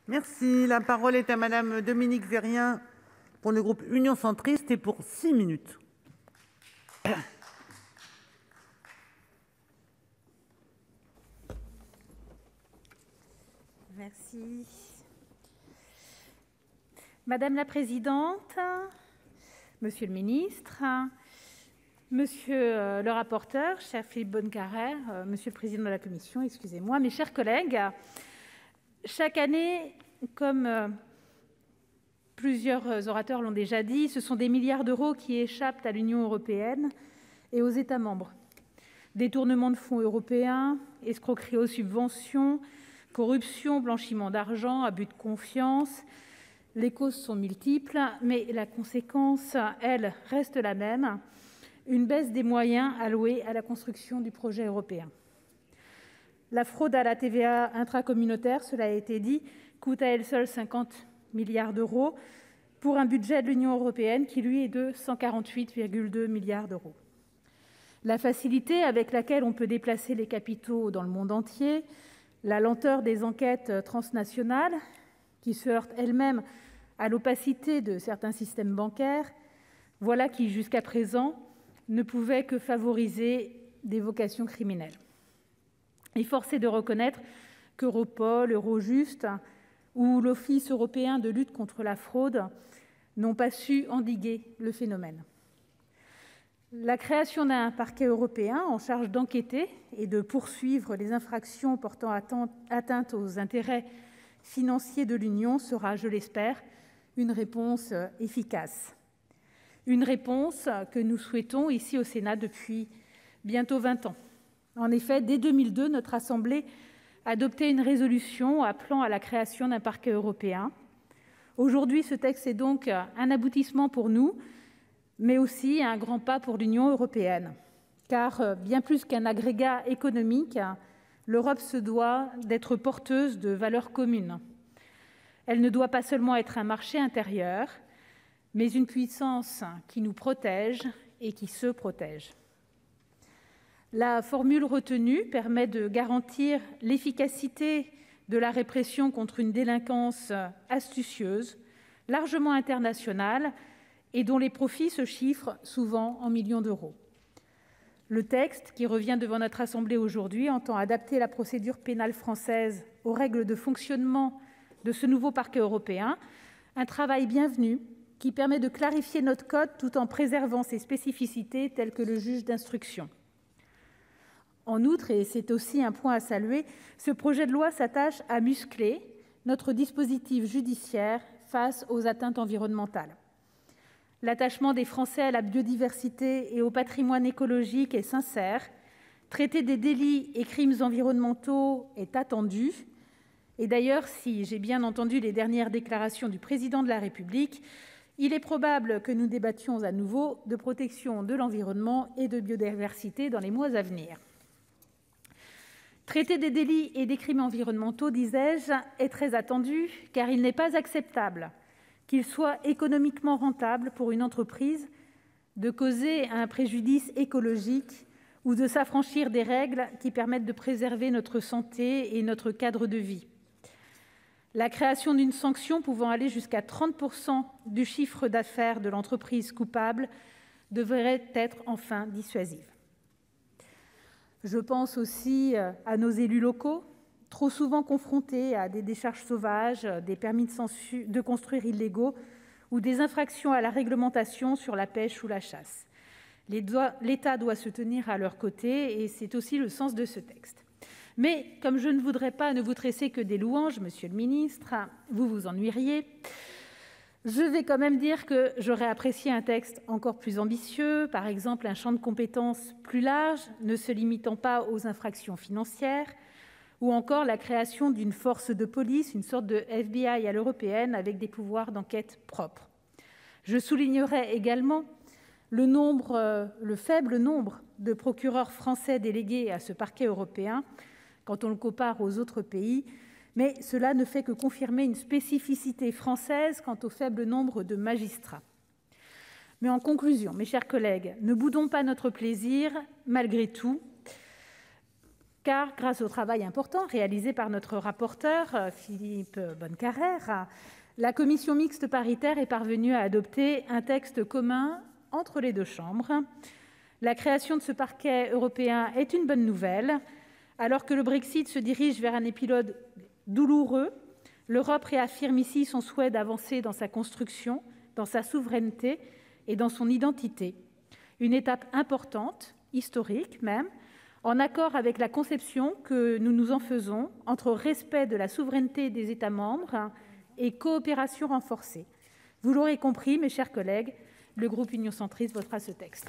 Merci. La parole est à Madame Dominique Vérien pour le groupe Union Centriste et pour 6 minutes. Merci. Madame la présidente, monsieur le ministre, monsieur le rapporteur, cher Philippe Bonnecarrère, monsieur le président de la commission, excusez-moi, mes chers collègues, chaque année, comme plusieurs orateurs l'ont déjà dit, ce sont des milliards d'euros qui échappent à l'Union européenne et aux États membres. Détournement de fonds européens, escroquerie aux subventions, corruption, blanchiment d'argent, abus de confiance. Les causes sont multiples, mais la conséquence, elle, reste la même, une baisse des moyens alloués à la construction du projet européen. La fraude à la TVA intracommunautaire, cela a été dit, coûte à elle seule 50 milliards d'euros pour un budget de l'Union européenne qui, lui, est de 148,2 milliards d'euros. La facilité avec laquelle on peut déplacer les capitaux dans le monde entier, la lenteur des enquêtes transnationales, qui se heurtent elles-mêmes à l'opacité de certains systèmes bancaires, voilà qui, jusqu'à présent, ne pouvait que favoriser des vocations criminelles. Et force est de reconnaître qu'Europol, Eurojust ou l'Office européen de lutte contre la fraude n'ont pas su endiguer le phénomène. La création d'un parquet européen en charge d'enquêter et de poursuivre les infractions portant atteinte aux intérêts financiers de l'Union sera, je l'espère, une réponse efficace. Une réponse que nous souhaitons ici au Sénat depuis bientôt 20 ans. En effet, dès 2002, notre Assemblée adoptait une résolution appelant à la création d'un parquet européen. Aujourd'hui, ce texte est donc un aboutissement pour nous, mais aussi un grand pas pour l'Union européenne. Car bien plus qu'un agrégat économique, l'Europe se doit d'être porteuse de valeurs communes. Elle ne doit pas seulement être un marché intérieur, mais une puissance qui nous protège et qui se protège. La formule retenue permet de garantir l'efficacité de la répression contre une délinquance astucieuse, largement internationale, et dont les profits se chiffrent souvent en millions d'euros. Le texte qui revient devant notre Assemblée aujourd'hui entend adapter la procédure pénale française aux règles de fonctionnement de ce nouveau parquet européen, un travail bienvenu qui permet de clarifier notre code tout en préservant ses spécificités telles que le juge d'instruction. En outre, et c'est aussi un point à saluer, ce projet de loi s'attache à muscler notre dispositif judiciaire face aux atteintes environnementales. L'attachement des Français à la biodiversité et au patrimoine écologique est sincère. Traiter des délits et crimes environnementaux est attendu. Et d'ailleurs, si j'ai bien entendu les dernières déclarations du président de la République, il est probable que nous débattions à nouveau de protection de l'environnement et de biodiversité dans les mois à venir. Traiter des délits et des crimes environnementaux, disais-je, est très attendu, car il n'est pas acceptable qu'il soit économiquement rentable pour une entreprise de causer un préjudice écologique ou de s'affranchir des règles qui permettent de préserver notre santé et notre cadre de vie. La création d'une sanction pouvant aller jusqu'à 30% du chiffre d'affaires de l'entreprise coupable devrait être enfin dissuasive. Je pense aussi à nos élus locaux, trop souvent confrontés à des décharges sauvages, des permis de construire illégaux ou des infractions à la réglementation sur la pêche ou la chasse. L'État doit se tenir à leur côté et c'est aussi le sens de ce texte. Mais comme je ne voudrais pas ne vous tresser que des louanges, monsieur le ministre, vous vous ennuieriez, je vais quand même dire que j'aurais apprécié un texte encore plus ambitieux, par exemple un champ de compétences plus large, ne se limitant pas aux infractions financières, ou encore la création d'une force de police, une sorte de FBI à l'européenne avec des pouvoirs d'enquête propres. Je soulignerai également le faible nombre de procureurs français délégués à ce parquet européen quand on le compare aux autres pays, mais cela ne fait que confirmer une spécificité française quant au faible nombre de magistrats. Mais en conclusion, mes chers collègues, ne boudons pas notre plaisir, malgré tout. car grâce au travail important réalisé par notre rapporteur, Philippe Bonnecarrère, la commission mixte paritaire est parvenue à adopter un texte commun entre les deux chambres. La création de ce parquet européen est une bonne nouvelle. Alors que le Brexit se dirige vers un épilogue douloureux, l'Europe réaffirme ici son souhait d'avancer dans sa construction, dans sa souveraineté et dans son identité. Une étape importante, historique même, en accord avec la conception que nous nous en faisons entre respect de la souveraineté des États membres et coopération renforcée. Vous l'aurez compris, mes chers collègues, le groupe Union Centriste votera ce texte.